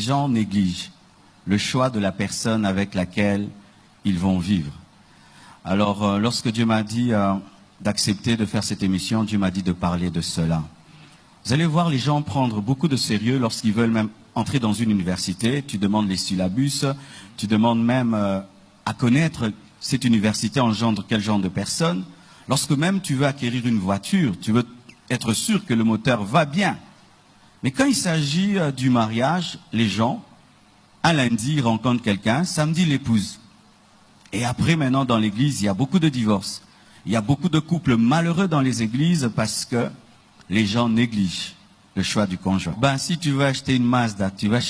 gens négligent le choix de la personne avec laquelle ils vont vivre. Alors, lorsque Dieu m'a dit d'accepter de faire cette émission, Dieu m'a dit de parler de cela. Vous allez voir les gens prendre beaucoup de sérieux lorsqu'ils veulent même entrer dans une université. Tu demandes les syllabus, tu demandes même à connaître cette université engendre quel genre de personnes. Lorsque même tu veux acquérir une voiture, tu veux être sûr que le moteur va bien. Mais quand il s'agit du mariage, les gens, un lundi, ils rencontrent quelqu'un, samedi, l'épouse. Et après, maintenant, dans l'église, il y a beaucoup de divorces. Il y a beaucoup de couples malheureux dans les églises parce que les gens négligent le choix du conjoint. Ben, si tu veux acheter une Mazda, tu vas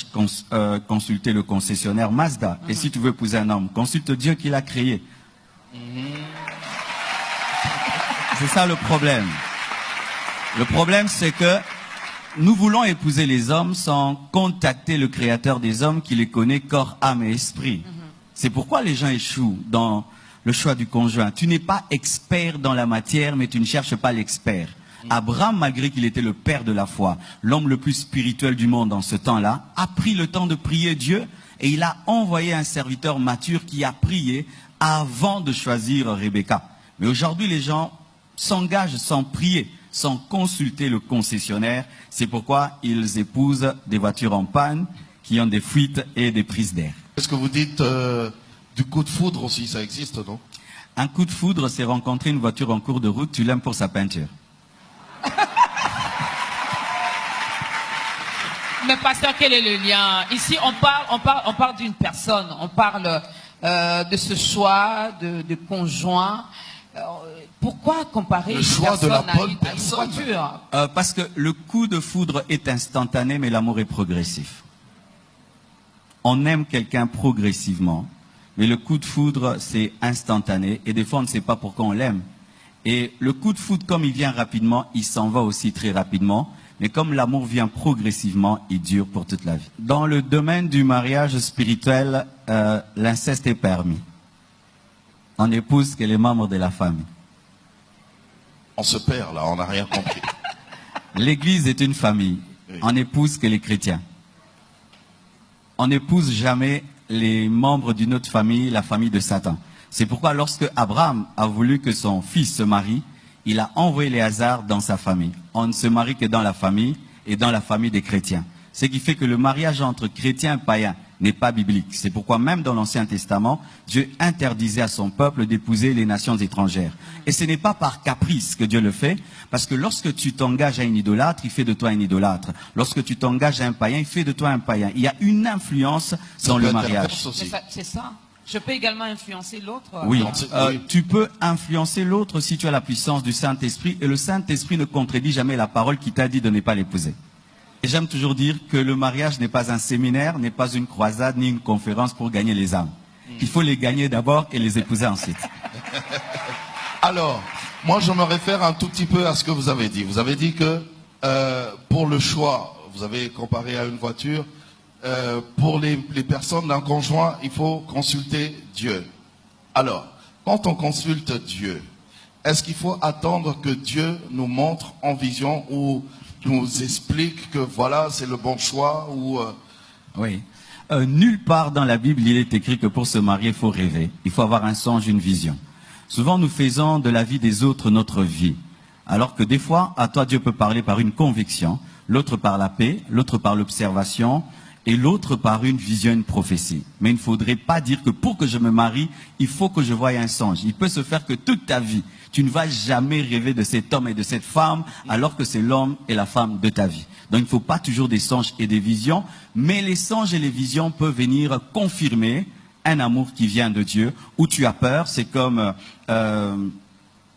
consulter le concessionnaire Mazda. Et si tu veux épouser un homme, consulte Dieu qui l'a créé. C'est ça le problème. Le problème, c'est que nous voulons épouser les hommes sans contacter le créateur des hommes qui les connaît corps, âme et esprit. C'est pourquoi les gens échouent dans le choix du conjoint. Tu n'es pas expert dans la matière, mais tu ne cherches pas l'expert. Abraham, malgré qu'il était le père de la foi, l'homme le plus spirituel du monde en ce temps-là, a pris le temps de prier Dieu et il a envoyé un serviteur mature qui a prié avant de choisir Rebecca. Mais aujourd'hui, les gens s'engagent sans prier, sans consulter le concessionnaire. C'est pourquoi ils épousent des voitures en panne qui ont des fuites et des prises d'air. Est-ce que vous dites du coup de foudre aussi, ça existe, non? Un coup de foudre, c'est rencontrer une voiture en cours de route, tu l'aimes pour sa peinture. Mais pasteur, quel est le lien? Ici, on parle d'une personne, on parle de ce choix de conjoint. Pourquoi comparer le une choix personne de la à bonne une personne. voiture? Parce que le coup de foudre est instantané, mais l'amour est progressif. On aime quelqu'un progressivement, mais le coup de foudre, c'est instantané. Et des fois, on ne sait pas pourquoi on l'aime. Et le coup de foudre, comme il vient rapidement, il s'en va aussi très rapidement. Mais comme l'amour vient progressivement, il dure pour toute la vie. Dans le domaine du mariage spirituel, l'inceste est permis. On épouse que les membres de la famille. On se perd là, on n'a rien compris. L'Église est une famille. Oui. On épouse que les chrétiens. On n'épouse jamais les membres d'une autre famille, la famille de Satan. C'est pourquoi lorsque Abraham a voulu que son fils se marie, il a envoyé Éléazar dans sa famille. On ne se marie que dans la famille et dans la famille des chrétiens. Ce qui fait que le mariage entre chrétiens et païens n'est pas biblique. C'est pourquoi même dans l'Ancien Testament, Dieu interdisait à son peuple d'épouser les nations étrangères. Et ce n'est pas par caprice que Dieu le fait, parce que lorsque tu t'engages à un idolâtre, il fait de toi un idolâtre. Lorsque tu t'engages à un païen, il fait de toi un païen. Il y a une influence dans le mariage. C'est ça. Je peux également influencer l'autre. Oui, oui. tu peux influencer l'autre si tu as la puissance du Saint-Esprit. Et le Saint-Esprit ne contredit jamais la parole qui t'a dit de ne pas l'épouser. Et j'aime toujours dire que le mariage n'est pas un séminaire, n'est pas une croisade, ni une conférence pour gagner les âmes. Il faut les gagner d'abord et les épouser ensuite. Alors, moi je me réfère un tout petit peu à ce que vous avez dit. Vous avez dit que pour le choix, vous avez comparé à une voiture, pour les personnes d'un conjoint, il faut consulter Dieu. Alors, quand on consulte Dieu, est-ce qu'il faut attendre que Dieu nous montre en vision ou nous explique que voilà, c'est le bon choix ou Oui. Nulle part dans la Bible, il est écrit que pour se marier, il faut rêver. Il faut avoir un songe, une vision. Souvent, nous faisons de la vie des autres notre vie. Alors que des fois, à toi, Dieu peut parler par une conviction, l'autre par la paix, l'autre par l'observation, et l'autre par une vision, une prophétie. Mais il ne faudrait pas dire que pour que je me marie, il faut que je voie un songe. Il peut se faire que toute ta vie, tu ne vas jamais rêver de cet homme et de cette femme, alors que c'est l'homme et la femme de ta vie. Donc il ne faut pas toujours des songes et des visions, mais les songes et les visions peuvent venir confirmer un amour qui vient de Dieu, où tu as peur. C'est comme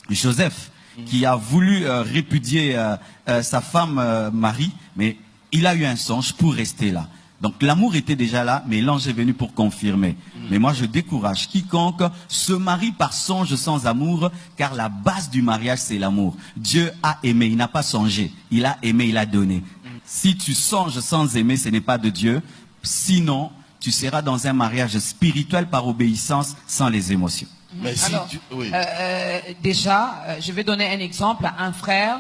Joseph, qui a voulu répudier sa femme Marie, mais il a eu un songe pour rester là. Donc l'amour était déjà là, mais l'ange est venu pour confirmer. Mais moi je décourage quiconque se marie par songe sans amour, car la base du mariage c'est l'amour. Dieu a aimé, il n'a pas songé, il a aimé, il a donné. Si tu songes sans aimer, ce n'est pas de Dieu. Sinon, tu seras dans un mariage spirituel par obéissance sans les émotions. mais si Alors, oui. déjà, je vais donner un exemple. Un frère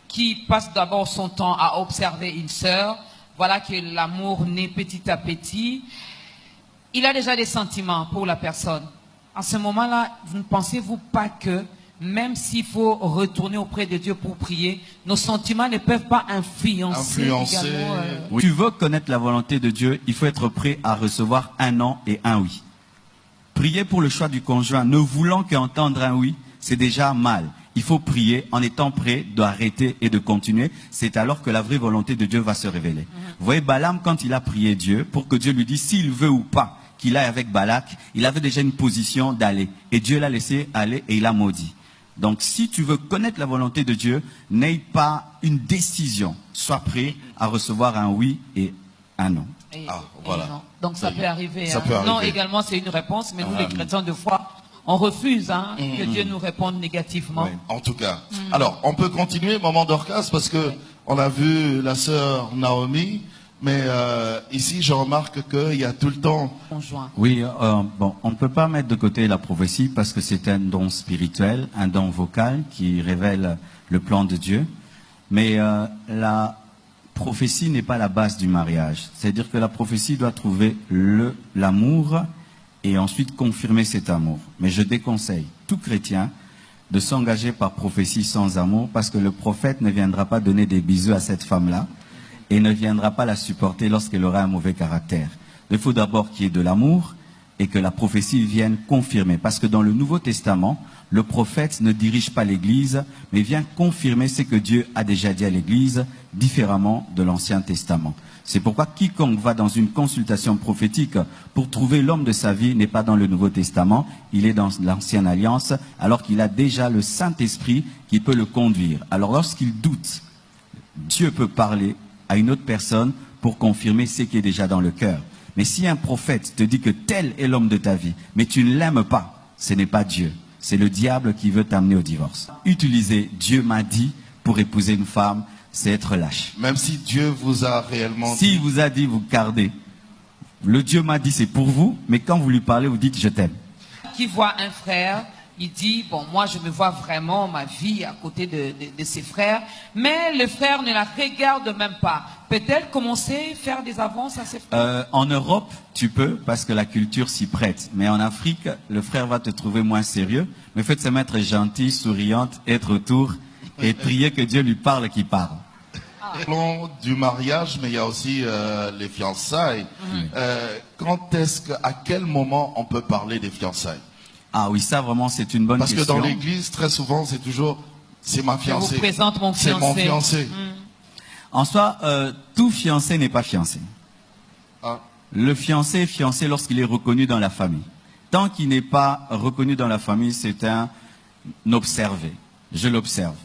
qui passe d'abord son temps à observer une sœur, voilà que l'amour naît petit à petit. Il a déjà des sentiments pour la personne. À ce moment-là, ne pensez-vous pas que même s'il faut retourner auprès de Dieu pour prier, nos sentiments ne peuvent pas influencer également, Oui. Tu veux connaître la volonté de Dieu, il faut être prêt à recevoir un non et un oui. Prier pour le choix du conjoint, ne voulant qu'entendre un oui, c'est déjà mal. Il faut prier en étant prêt d'arrêter et de continuer. C'est alors que la vraie volonté de Dieu va se révéler. Vous voyez, Balaam, quand il a prié Dieu, pour que Dieu lui dise s'il veut ou pas qu'il aille avec Balak, il avait déjà une position d'aller. Et Dieu l'a laissé aller et il a maudit. Donc, si tu veux connaître la volonté de Dieu, n'aie pas une décision. Sois prêt à recevoir un oui et un non. Voilà. Non. Donc, ça peut arriver. Ça hein. peut arriver. Non, également, c'est une réponse, mais nous, les chrétiens, de foi, on refuse que Dieu nous réponde négativement. Oui, en tout cas. Alors, on peut continuer, moment d'orcas, parce que on a vu la sœur Naomi, mais ici, je remarque qu'il y a tout le temps... Conjoint. Oui, bon, on ne peut pas mettre de côté la prophétie parce que c'est un don spirituel, un don vocal qui révèle le plan de Dieu. Mais la prophétie n'est pas la base du mariage. C'est-à-dire que la prophétie doit trouver l'amour et ensuite confirmer cet amour. Mais je déconseille tout chrétien de s'engager par prophétie sans amour parce que le prophète ne viendra pas donner des bisous à cette femme-là et ne viendra pas la supporter lorsqu'elle aura un mauvais caractère. Il faut d'abord qu'il y ait de l'amour et que la prophétie vienne confirmer. Parce que dans le Nouveau Testament, le prophète ne dirige pas l'Église, mais vient confirmer ce que Dieu a déjà dit à l'Église, différemment de l'Ancien Testament. C'est pourquoi quiconque va dans une consultation prophétique pour trouver l'homme de sa vie n'est pas dans le Nouveau Testament, il est dans l'Ancienne Alliance, alors qu'il a déjà le Saint-Esprit qui peut le conduire. Alors lorsqu'il doute, Dieu peut parler à une autre personne pour confirmer ce qui est déjà dans le cœur. Mais si un prophète te dit que tel est l'homme de ta vie, mais tu ne l'aimes pas, ce n'est pas Dieu. C'est le diable qui veut t'amener au divorce. Utiliser « Dieu m'a dit » pour épouser une femme, c'est être lâche. Même si Dieu vous a réellement dit... S'il vous a dit, vous gardez. Le Dieu m'a dit, c'est pour vous, mais quand vous lui parlez, vous dites « je t'aime ». Qui voit un frère, il dit, bon, moi je me vois vraiment ma vie à côté de ses frères, mais le frère ne la regarde même pas. Peut-elle commencer à faire des avances à ses frères? En Europe, tu peux, parce que la culture s'y prête. Mais en Afrique, le frère va te trouver moins sérieux. Mais faites se mettre gentille, souriante, être autour et prier que Dieu lui parle qu'il parle. Parlons du mariage, mais il y a aussi les fiançailles. À quel moment on peut parler des fiançailles? Ah oui, ça vraiment c'est une bonne question. Parce que dans l'église, très souvent, c'est toujours, c'est ma fiancée. Je vous présente mon fiancé. C'est mon fiancé. En soi, tout fiancé n'est pas fiancé. Ah. Le fiancé est fiancé lorsqu'il est reconnu dans la famille. Tant qu'il n'est pas reconnu dans la famille, c'est un observé. Je l'observe.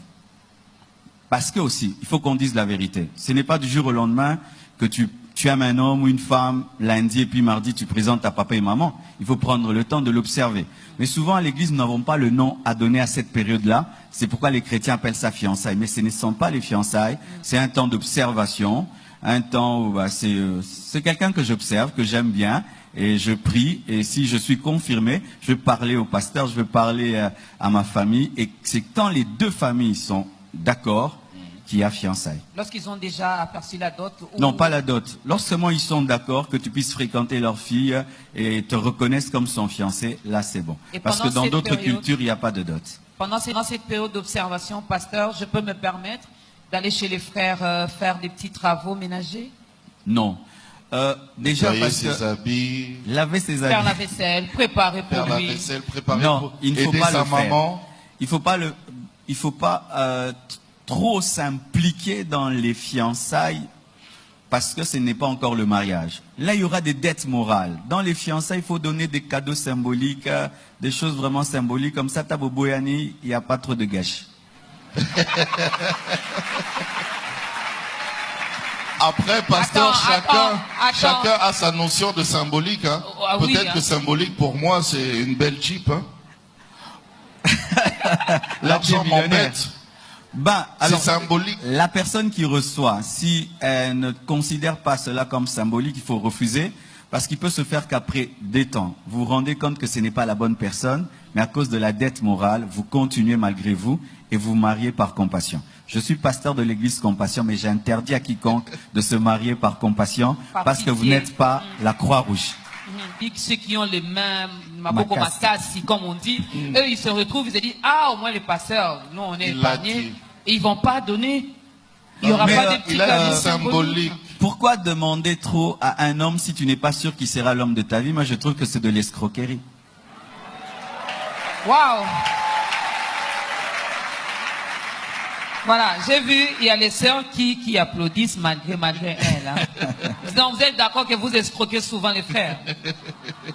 Parce que aussi, il faut qu'on dise la vérité. Ce n'est pas du jour au lendemain que tu aimes un homme ou une femme, lundi et puis mardi, tu présentes à papa et maman. Il faut prendre le temps de l'observer. Mais souvent, à l'église, nous n'avons pas le nom à donner à cette période-là. C'est pourquoi les chrétiens appellent ça fiançailles. Mais ce ne sont pas les fiançailles. C'est un temps d'observation. Un temps où c'est quelqu'un que j'observe, que j'aime bien. Et je prie. Et si je suis confirmé, je vais parler au pasteur, je vais parler à ma famille. Et c'est quand les deux familles sont d'accord qu'il y a fiançailles. Lorsqu'ils ont déjà aperçu la dot ou... Non, pas la dot. Lorsque ils sont d'accord que tu puisses fréquenter leur fille et te reconnaissent comme son fiancé, là c'est bon. Et parce que dans d'autres cultures, il n'y a pas de dot. Pendant cette période d'observation, pasteur, je peux me permettre d'aller chez les frères faire des petits travaux ménagers? Non. Déjà parce ses habits, laver ses habits. Faire la vaisselle, préparer pour lui. La vaisselle, préparer non, pour il ne faut aider pas sa le faire. maman. Il faut pas trop s'impliquer dans les fiançailles parce que ce n'est pas encore le mariage. Là, il y aura des dettes morales. Dans les fiançailles, il faut donner des cadeaux symboliques, des choses vraiment symboliques. Comme ça, Taboboyani, il n'y a pas trop de gâchis. Après, pasteur, chacun a sa notion de symbolique. Hein. Peut-être que symbolique, pour moi, c'est une belle Jeep. Hein. L'argent m'embête. Alors, c'est symbolique. La personne qui reçoit, si elle ne considère pas cela comme symbolique, il faut refuser, parce qu'il peut se faire qu'après des temps, vous vous rendez compte que ce n'est pas la bonne personne, mais à cause de la dette morale, vous continuez malgré vous et vous mariez par compassion. Je suis pasteur de l'église Compassion, mais j'ai interdit à quiconque de se marier par compassion parce que vous n'êtes pas la Croix-Rouge. Ceux qui ont les mains, comme on dit, eux ils se retrouvent, ils se disent, ah au moins les pasteurs, nous on est épargnés, et ils vont pas donner. Il n'y aura pas de petits cadeaux symboliques. Pourquoi demander trop à un homme si tu n'es pas sûr qu'il sera l'homme de ta vie? Moi je trouve que c'est de l'escroquerie. Waouh! Voilà, j'ai vu, il y a les sœurs qui applaudissent malgré elles. Hein. Donc vous êtes d'accord que vous escroquez souvent les frères.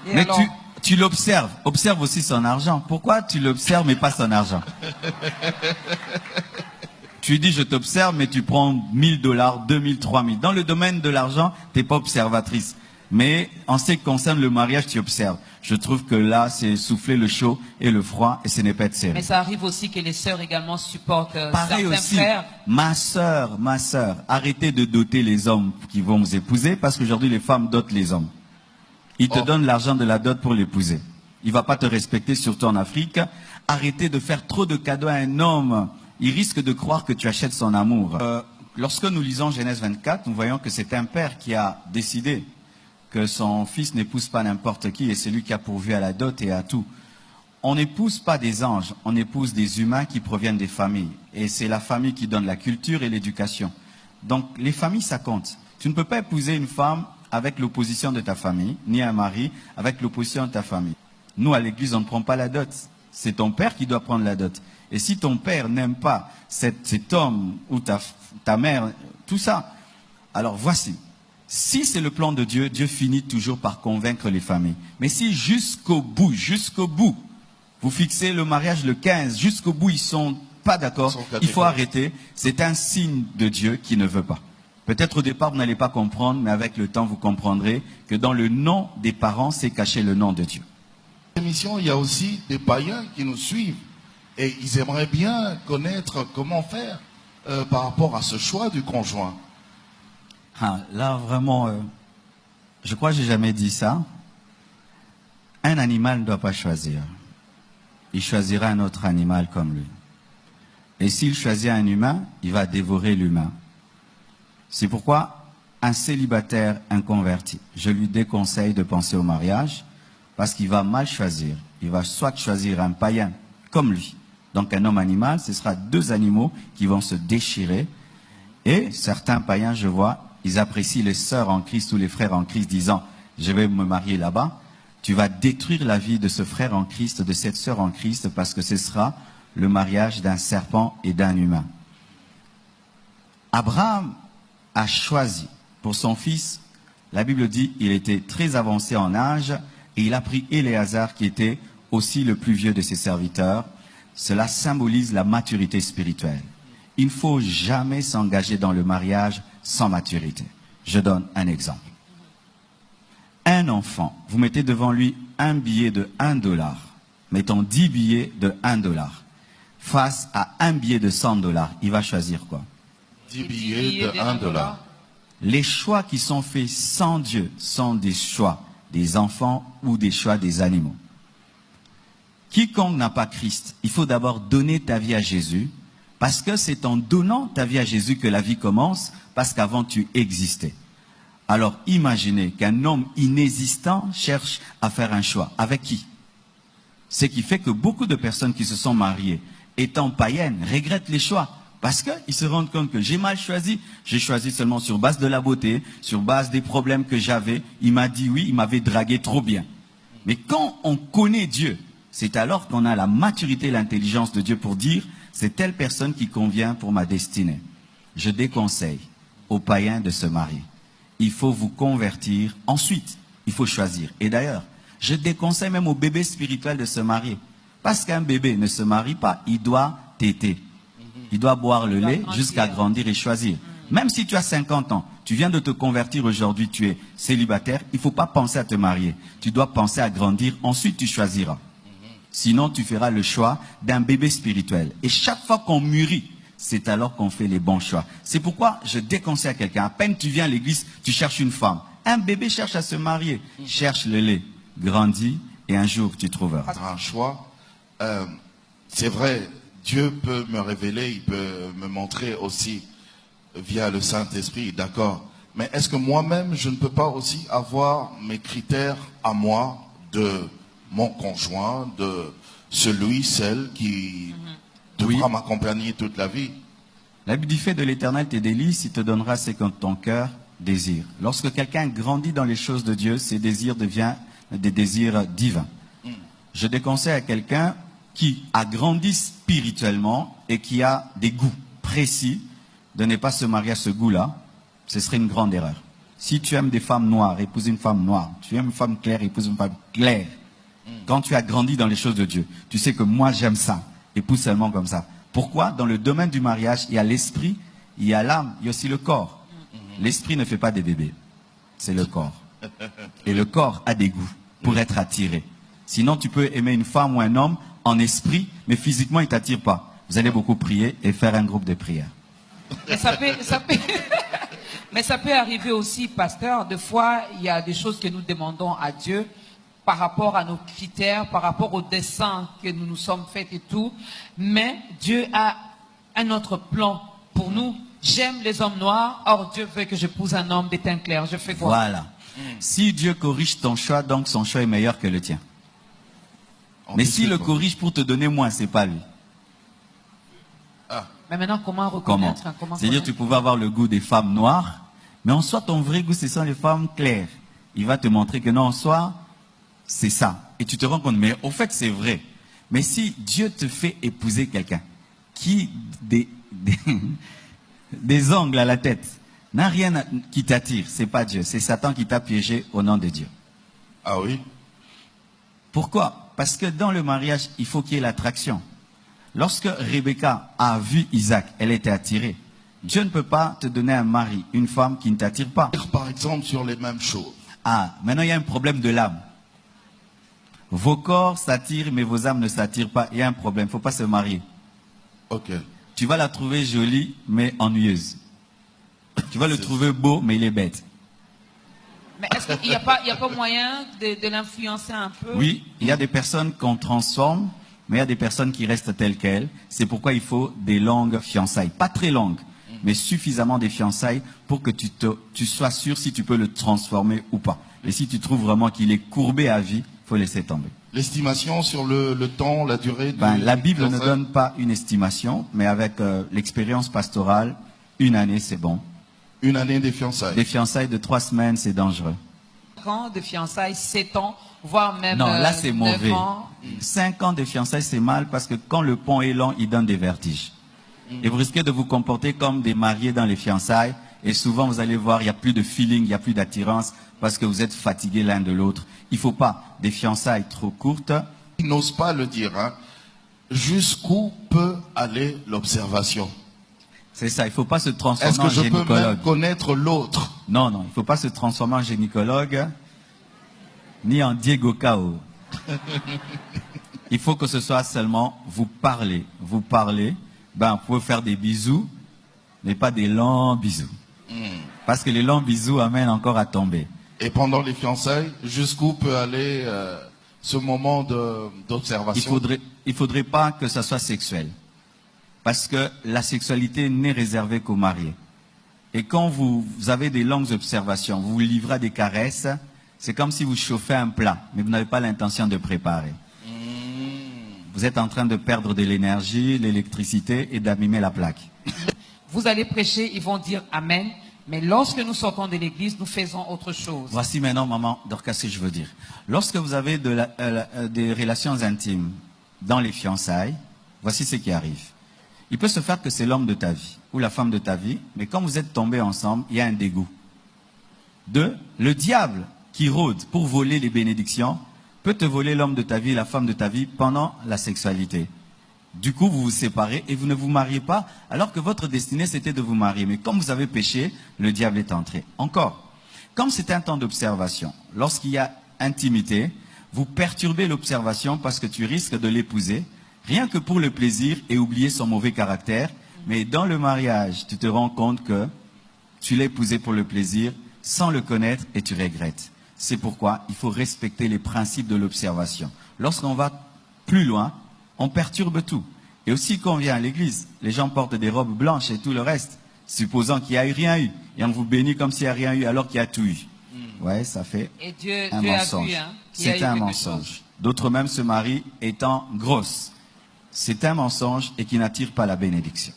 Et mais alors... tu l'observes. Observe aussi son argent. Pourquoi tu l'observes mais pas son argent? Tu dis je t'observe mais tu prends $1000, 2000, 3000. Dans le domaine de l'argent, tu n'es pas observatrice. Mais en ce qui concerne le mariage, tu observes. Je trouve que là, c'est souffler le chaud et le froid et ce n'est pas être sérieux. Mais ça arrive aussi que les sœurs également supportent pareil certains aussi, frères. Ma sœur, arrêtez de doter les hommes qui vont vous épouser parce qu'aujourd'hui les femmes dotent les hommes. Ils te donnent l'argent de la dot pour l'épouser. Il va pas te respecter, surtout en Afrique. Arrêtez de faire trop de cadeaux à un homme. Il risque de croire que tu achètes son amour. Lorsque nous lisons Genèse 24, nous voyons que c'est un père qui a décidé que son fils n'épouse pas n'importe qui et c'est lui qui a pourvu à la dot et à tout. On n'épouse pas des anges, on épouse des humains qui proviennent des familles. Et c'est la famille qui donne la culture et l'éducation. Donc les familles, ça compte. Tu ne peux pas épouser une femme avec l'opposition de ta famille, ni un mari avec l'opposition de ta famille. Nous, à l'église, on ne prend pas la dot. C'est ton père qui doit prendre la dot. Et si ton père n'aime pas cet homme ou ta mère, tout ça, alors voici. Si c'est le plan de Dieu, Dieu finit toujours par convaincre les familles. Mais si jusqu'au bout, vous fixez le mariage le 15, jusqu'au bout, ils sont pas d'accord, il faut arrêter. C'est un signe de Dieu qui ne veut pas. Peut-être au départ, vous n'allez pas comprendre, mais avec le temps, vous comprendrez que dans le nom des parents, c'est caché le nom de Dieu. Dans l'émission, il y a aussi des païens qui nous suivent et ils aimeraient bien connaître comment faire par rapport à ce choix du conjoint. Ah, là, vraiment, je crois que j'ai jamais dit ça. Un animal ne doit pas choisir. Il choisira un autre animal comme lui. Et s'il choisit un humain, il va dévorer l'humain. C'est pourquoi un célibataire inconverti, je lui déconseille de penser au mariage parce qu'il va mal choisir. Il va soit choisir un païen comme lui. Donc un homme animal, ce sera deux animaux qui vont se déchirer. Et certains païens, je vois, ils apprécient les sœurs en Christ ou les frères en Christ disant « je vais me marier là-bas ». Tu vas détruire la vie de ce frère en Christ, de cette sœur en Christ, parce que ce sera le mariage d'un serpent et d'un humain. Abraham a choisi pour son fils, la Bible dit il était très avancé en âge et il a pris Éléazar qui était aussi le plus vieux de ses serviteurs. Cela symbolise la maturité spirituelle. Il ne faut jamais s'engager dans le mariage sans maturité. Je donne un exemple. Un enfant, vous mettez devant lui un billet de $1, mettons 10 billets de $1, face à un billet de $100, il va choisir quoi? 10 billets de $1. Les choix qui sont faits sans Dieu sont des choix des enfants ou des choix des animaux. Quiconque n'a pas Christ, il faut d'abord donner ta vie à Jésus, parce que c'est en donnant ta vie à Jésus que la vie commence, parce qu'avant tu existais. Alors imaginez qu'un homme inexistant cherche à faire un choix. Avec qui? Ce qui fait que beaucoup de personnes qui se sont mariées, étant païennes, regrettent les choix. Parce qu'ils se rendent compte que j'ai mal choisi, j'ai choisi seulement sur base de la beauté, sur base des problèmes que j'avais. Il m'a dit oui, il m'avait dragué trop bien. Mais quand on connaît Dieu, c'est alors qu'on a la maturité et l'intelligence de Dieu pour dire c'est telle personne qui convient pour ma destinée. Je déconseille aux païens de se marier. Il faut vous convertir. Ensuite, il faut choisir. Et d'ailleurs, je déconseille même aux bébés spirituels de se marier. Parce qu'un bébé ne se marie pas, il doit téter. Il doit boire le lait jusqu'à grandir et choisir. Même si tu as 50 ans, tu viens de te convertir aujourd'hui, tu es célibataire, il ne faut pas penser à te marier. Tu dois penser à grandir, ensuite tu choisiras. Sinon, tu feras le choix d'un bébé spirituel. Et chaque fois qu'on mûrit, c'est alors qu'on fait les bons choix. C'est pourquoi je déconseille à quelqu'un, à peine tu viens à l'église, tu cherches une femme. Un bébé cherche à se marier, cherche le lait, grandis et un jour tu trouveras. Un choix c'est vrai, Dieu peut me révéler, il peut me montrer aussi via le Saint-Esprit, d'accord. Mais est-ce que moi-même, je ne peux pas aussi avoir mes critères à moi de mon conjoint, de celui, celle qui devra m'accompagner toute la vie? La Bible dit, fais de l'Éternel tes délices, il te donnera ce que ton cœur désire. Lorsque quelqu'un grandit dans les choses de Dieu, ses désirs deviennent des désirs divins. Je déconseille à quelqu'un qui a grandi spirituellement et qui a des goûts précis de ne pas se marier à ce goût-là. Ce serait une grande erreur. Si tu aimes des femmes noires, épouse une femme noire. Tu aimes une femme claire, épouse une femme claire. Quand tu as grandi dans les choses de Dieu, tu sais que moi j'aime ça. Épouse seulement comme ça. Pourquoi? Dans le domaine du mariage, il y a l'esprit, il y a l'âme, il y a aussi le corps. L'esprit ne fait pas des bébés. C'est le corps. Et le corps a des goûts pour être attiré. Sinon, tu peux aimer une femme ou un homme en esprit, mais physiquement, il ne t'attire pas. Vous allez beaucoup prier et faire un groupe de prière. Mais mais ça peut arriver aussi, pasteur. Des fois, il y a des choses que nous demandons à Dieu par rapport à nos critères, par rapport au dessein que nous nous sommes faits et tout. Mais Dieu a un autre plan pour nous. J'aime les hommes noirs, or Dieu veut que j'épouse un homme de teint clair. Je fais quoi? Voilà. Si Dieu corrige ton choix, donc son choix est meilleur que le tien. Mais s'il le corrige pour te donner moins, c'est pas lui. Mais maintenant, comment reconnaître? C'est-à-dire tu pouvais avoir le goût des femmes noires, mais en soi, ton vrai goût, ce sont les femmes claires. Il va te montrer que non, en soi, c'est ça. Et tu te rends compte, mais au fait, c'est vrai. Mais si Dieu te fait épouser quelqu'un qui, des ongles à la tête, n'a rien qui t'attire, c'est pas Dieu, c'est Satan qui t'a piégé au nom de Dieu. Ah oui? Pourquoi? Parce que dans le mariage, il faut qu'il y ait l'attraction. Lorsque Rebecca a vu Isaac, elle était attirée. Dieu ne peut pas te donner un mari, une femme qui ne t'attire pas. Par exemple, sur les mêmes choses. Ah, maintenant il y a un problème de l'âme. Vos corps s'attirent, mais vos âmes ne s'attirent pas. Il y a un problème, il ne faut pas se marier. Ok. Tu vas la trouver jolie, mais ennuyeuse. Tu vas le trouver beau, mais il est bête. Mais est-ce qu'il n'y a pas moyen de l'influencer un peu? Oui, il y a des personnes qu'on transforme, mais il y a des personnes qui restent telles quelles. C'est pourquoi il faut des longues fiançailles. Pas très longues, mais suffisamment des fiançailles pour que tu sois sûr si tu peux le transformer ou pas. Et si tu trouves vraiment qu'il est courbé à vie, il faut laisser tomber. L'estimation sur le temps, la durée de... La Bible ne donne pas une estimation, mais avec l'expérience pastorale, 1 année, c'est bon. 1 année des fiançailles. Des fiançailles de 3 semaines, c'est dangereux. 5 ans de fiançailles, 7 ans, voire même non, là c'est 9 mauvais. ans. 5 ans de fiançailles, c'est mal parce que quand le pont est long, il donne des vertiges. Et vous risquez de vous comporter comme des mariés dans les fiançailles. Et souvent, vous allez voir, il n'y a plus de feeling, il n'y a plus d'attirance parce que vous êtes fatigués l'un de l'autre. Il ne faut pas des fiançailles trop courtes. Il n'ose pas le dire. Hein. Jusqu'où peut aller l'observation? C'est ça, il ne faut pas se transformer en gynécologue. Est-ce que je peux même connaître l'autre? Non, non, il ne faut pas se transformer en gynécologue ni en Diego Cao. Il faut que ce soit seulement vous parlez. Vous parlez, vous pouvez faire des bisous, mais pas des longs bisous. Parce que les longs bisous amènent encore à tomber. Et pendant les fiançailles, jusqu'où peut aller ce moment d'observation? Il faudrait pas que ça soit sexuel. Parce que la sexualité n'est réservée qu'aux mariés. Et quand vous avez des longues observations, vous vous livrez à des caresses, c'est comme si vous chauffez un plat, mais vous n'avez pas l'intention de préparer. Vous êtes en train de perdre de l'énergie, l'électricité et d'abîmer la plaque. Vous allez prêcher, ils vont dire Amen. Mais lorsque nous sortons de l'église, nous faisons autre chose. Voici maintenant, maman, Dorcas, ce que je veux dire. Lorsque vous avez des relations intimes dans les fiançailles, voici ce qui arrive. Il peut se faire que c'est l'homme de ta vie ou la femme de ta vie, mais quand vous êtes tombés ensemble, il y a un dégoût. 2, le diable qui rôde pour voler les bénédictions peut te voler l'homme de ta vie et la femme de ta vie pendant la sexualité. Du coup, vous vous séparez et vous ne vous mariez pas, alors que votre destinée, c'était de vous marier. Mais comme vous avez péché, le diable est entré. Encore, comme c'est un temps d'observation, lorsqu'il y a intimité, vous perturbez l'observation parce que tu risques de l'épouser, rien que pour le plaisir et oublier son mauvais caractère. Mais dans le mariage, tu te rends compte que tu l'as épousé pour le plaisir, sans le connaître, et tu regrettes. C'est pourquoi il faut respecter les principes de l'observation. Lorsqu'on va plus loin, on perturbe tout. Et aussi quand on vient à l'église, les gens portent des robes blanches et tout le reste, supposant qu'il n'y a rien eu. Et on vous bénit comme s'il n'y a rien eu alors qu'il y a tout eu. Ouais, ça fait Et Dieu un a mensonge. vu, hein, qu'il y a eu C'est un quelque mensonge. chose. D'autres même se marient étant grosses. C'est un mensonge et qui n'attire pas la bénédiction.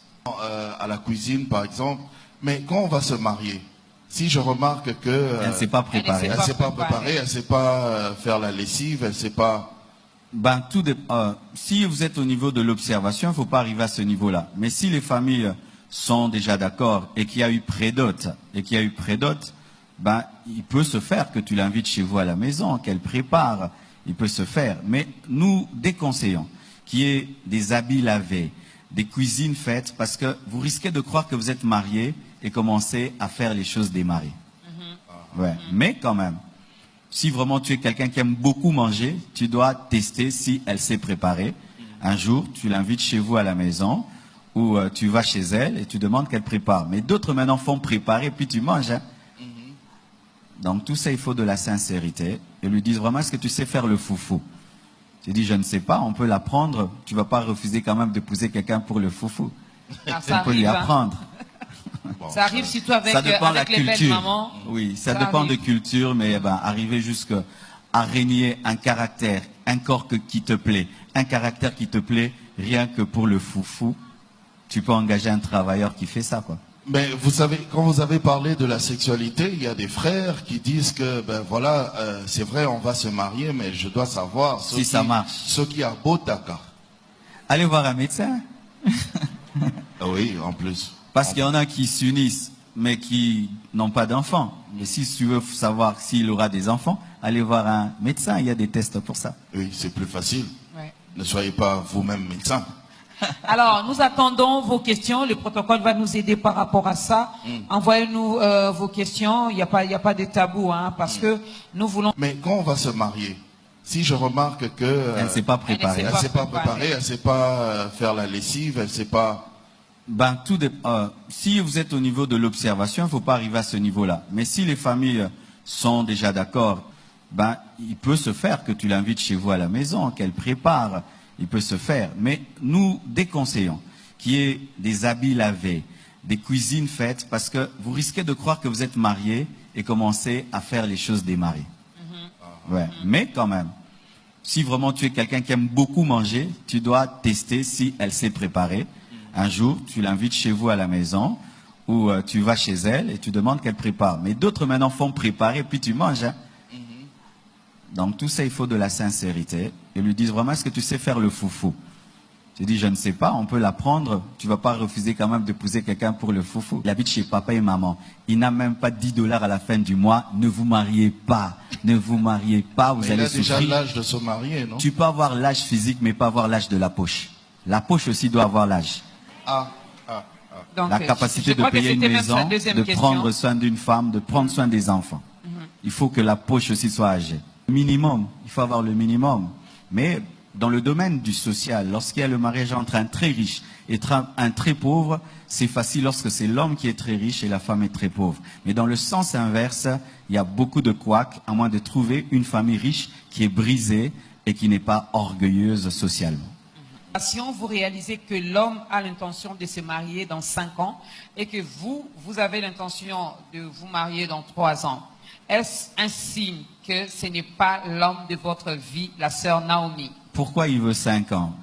À la cuisine, par exemple. Mais quand on va se marier, si je remarque que Elle ne s'est pas préparée. elle ne s'est pas préparée, elle ne sait pas faire la lessive, elle ne sait pas... Ben, si vous êtes au niveau de l'observation, il ne faut pas arriver à ce niveau-là. Mais si les familles sont déjà d'accord et qu'il y a eu prédote, ben, il peut se faire que tu l'invites chez vous à la maison, qu'elle prépare, il peut se faire. Mais nous déconseillons qu'il y ait des habits lavés, des cuisines faites, parce que vous risquez de croire que vous êtes marié et commencer à faire les choses des maris. Ouais. Mais quand même, si vraiment tu es quelqu'un qui aime beaucoup manger, tu dois tester si elle s'est préparée. Un jour, tu l'invites chez vous à la maison, ou tu vas chez elle et tu demandes qu'elle prépare. Mais d'autres maintenant font préparer, puis tu manges. Hein. Donc tout ça, il faut de la sincérité. Et lui disent vraiment, est-ce que tu sais faire le foufou? Tu dis, je ne sais pas, on peut l'apprendre. Tu vas pas refuser quand même d'épouser quelqu'un pour le foufou. Ah, ça On peut lui arrive, hein. apprendre. Ça arrive surtout avec, Ça dépend de la avec les belles culture. mamans. Oui, ça Ça dépend arrive. de culture, mais arriver jusqu'à régner un caractère, un corps qui te plaît, un caractère qui te plaît, rien que pour le foufou, tu peux engager un travailleur qui fait ça, quoi. Mais vous savez, quand vous avez parlé de la sexualité, il y a des frères qui disent que, ben voilà, c'est vrai, on va se marier, mais je dois savoir Si ça marche. ce qui a beau taka. Allez voir un médecin. Ah oui, en plus. Parce qu'il y en a qui s'unissent, mais qui n'ont pas d'enfants. Mais si tu veux savoir s'il aura des enfants, allez voir un médecin, il y a des tests pour ça. Oui, c'est plus facile. Ouais. Ne soyez pas vous-même médecin. Alors, nous attendons vos questions. Le protocole va nous aider par rapport à ça. Envoyez-nous vos questions. Il n'y a pas de tabou, hein, parce que nous voulons... Mais quand on va se marier, si je remarque que Elle ne s'est pas préparée. elle ne s'est pas préparée, elle ne sait pas faire la lessive, elle ne sait pas... Ben, si vous êtes au niveau de l'observation, il ne faut pas arriver à ce niveau-là. Mais si les familles sont déjà d'accord, ben, il peut se faire que tu l'invites chez vous à la maison, qu'elle prépare, il peut se faire. Mais nous déconseillons qu'il y ait des habits lavés, des cuisines faites, parce que vous risquez de croire que vous êtes marié et commencer à faire les choses des maris. Ouais. Mais quand même, si vraiment tu es quelqu'un qui aime beaucoup manger, tu dois tester si elle s'est préparée. Un jour, tu l'invites chez vous à la maison, ou tu vas chez elle et tu demandes qu'elle prépare. Mais d'autres maintenant font préparer, puis tu manges. Hein. Donc tout ça, il faut de la sincérité. Et lui disent vraiment, est-ce que tu sais faire le foufou? Tu dis, je ne sais pas, on peut l'apprendre. Tu vas pas refuser quand même d'épouser quelqu'un pour le foufou. Il habite chez papa et maman. Il n'a même pas 10 $ à la fin du mois. Ne vous mariez pas. Ne vous mariez pas, vous Mais il allez a déjà souffrir. l'âge de se marier, non? Tu peux avoir l'âge physique, mais pas avoir l'âge de la poche. La poche aussi doit avoir l'âge. Donc, La capacité je de crois que payer une c'était même sa maison, deuxième de question. prendre soin d'une femme, de prendre soin des enfants. Il faut que la poche aussi soit âgée. Minimum, il faut avoir le minimum. Mais dans le domaine du social, lorsqu'il y a le mariage entre un très riche et un très pauvre, c'est facile lorsque c'est l'homme qui est très riche et la femme est très pauvre. Mais dans le sens inverse, il y a beaucoup de couacs, à moins de trouver une famille riche qui est brisée et qui n'est pas orgueilleuse socialement. Vous réalisez que l'homme a l'intention de se marier dans 5 ans et que vous avez l'intention de vous marier dans 3 ans. Est-ce un signe que ce n'est pas l'homme de votre vie, la sœur Naomi? Pourquoi il veut 5 ans?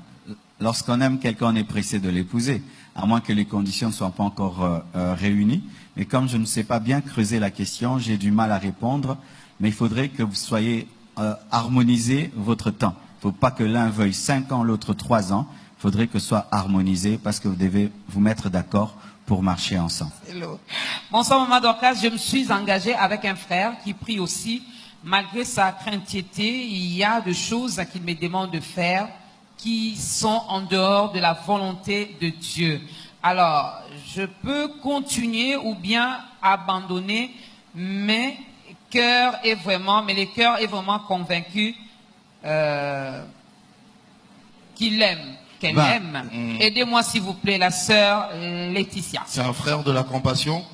Lorsqu'on aime quelqu'un, on est pressé de l'épouser, à moins que les conditions ne soient pas encore réunies. Mais comme je ne sais pas bien creuser la question, j'ai du mal à répondre. Mais il faudrait que vous soyez harmonisé votre temps. Il ne faut pas que l'un veuille 5 ans, l'autre 3 ans. Il faudrait que ce soit harmonisé parce que vous devez vous mettre d'accord pour marcher ensemble. Hello. Bonsoir Maman Dorcas, je me suis engagée avec un frère qui prie aussi. Malgré sa craintivité, il y a des choses qu'il me demande de faire qui sont en dehors de la volonté de Dieu. Alors, je peux continuer ou bien abandonner, mais le cœur est vraiment convaincu qu'il aime, qu'elle aime. Aidez-moi s'il vous plaît, la sœur Laetitia. C'est un frère de la compassion?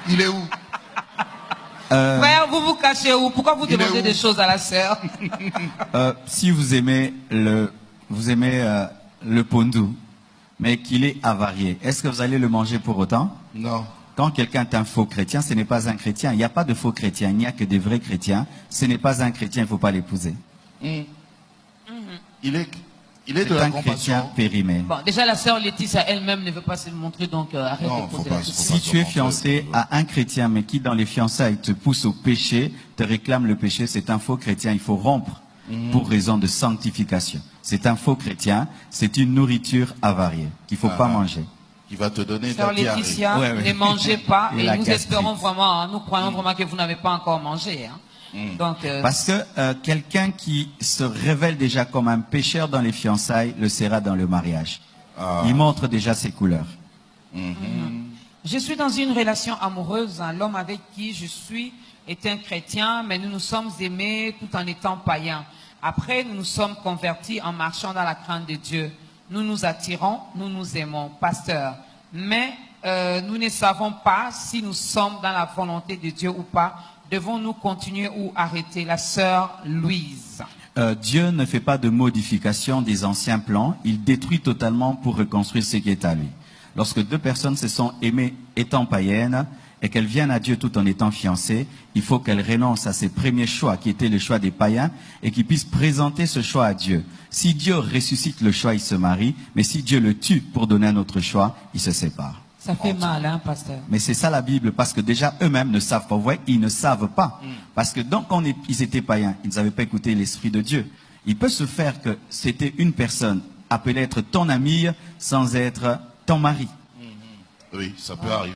Il est où? Frère, vous vous cachez où? Pourquoi vous Il est demandez où? des choses à la sœur? Si vous aimez vous aimez le pondu, mais qu'il est avarié, est-ce que vous allez le manger pour autant? Non. Quand quelqu'un est un faux chrétien, ce n'est pas un chrétien. Il n'y a pas de faux chrétiens, il n'y a que des vrais chrétiens. Ce n'est pas un chrétien, il ne faut pas l'épouser. Il est de C'est la un chrétien compassion. périmé. Bon, déjà, la sœur Laetitia elle-même ne veut pas se le montrer, donc arrête Non, de faut poser pas, la question. faut Si tu es fiancé à un chrétien, mais qui dans les fiançailles te pousse au péché, te réclame le péché, c'est un faux chrétien. Il faut rompre pour raison de sanctification. C'est un faux chrétien, c'est une nourriture avariée qu'il ne faut pas manger. Il va te donner Sœur ta diarrhée. Laetitia, Ouais, ouais. ne mangez pas, Et et la nous gastrite. espérons vraiment, hein, nous croyons vraiment que vous n'avez pas encore mangé. Hein. Donc, Parce que quelqu'un qui se révèle déjà comme un pécheur dans les fiançailles le sera dans le mariage. Il montre déjà ses couleurs. je suis dans une relation amoureuse. Hein. L'homme avec qui je suis est un chrétien, mais nous nous sommes aimés tout en étant païens. Après, nous nous sommes convertis en marchant dans la crainte de Dieu. Nous nous attirons, nous nous aimons, pasteur. Mais nous ne savons pas si nous sommes dans la volonté de Dieu ou pas. Devons-nous continuer ou arrêter? La sœur Louise. Dieu ne fait pas de modification des anciens plans. Il détruit totalement pour reconstruire ce qui est à lui. Lorsque deux personnes se sont aimées étant païennes et qu'elles viennent à Dieu tout en étant fiancées, il faut qu'elles renoncent à ses premiers choix qui étaient le choix des païens et qu'ils puissent présenter ce choix à Dieu. Si Dieu ressuscite le choix, ils se marient. Mais si Dieu le tue pour donner un autre choix, ils se séparent. Ça fait mal, hein, pasteur? Mais c'est ça la Bible, parce que déjà eux-mêmes ne savent pas. Vous voyez, ils ne savent pas. Parce que donc quand ils étaient païens, ils n'avaient pas écouté l'Esprit de Dieu. Il peut se faire que c'était une personne appelée être ton amie sans être ton mari. Oui, ça peut arriver.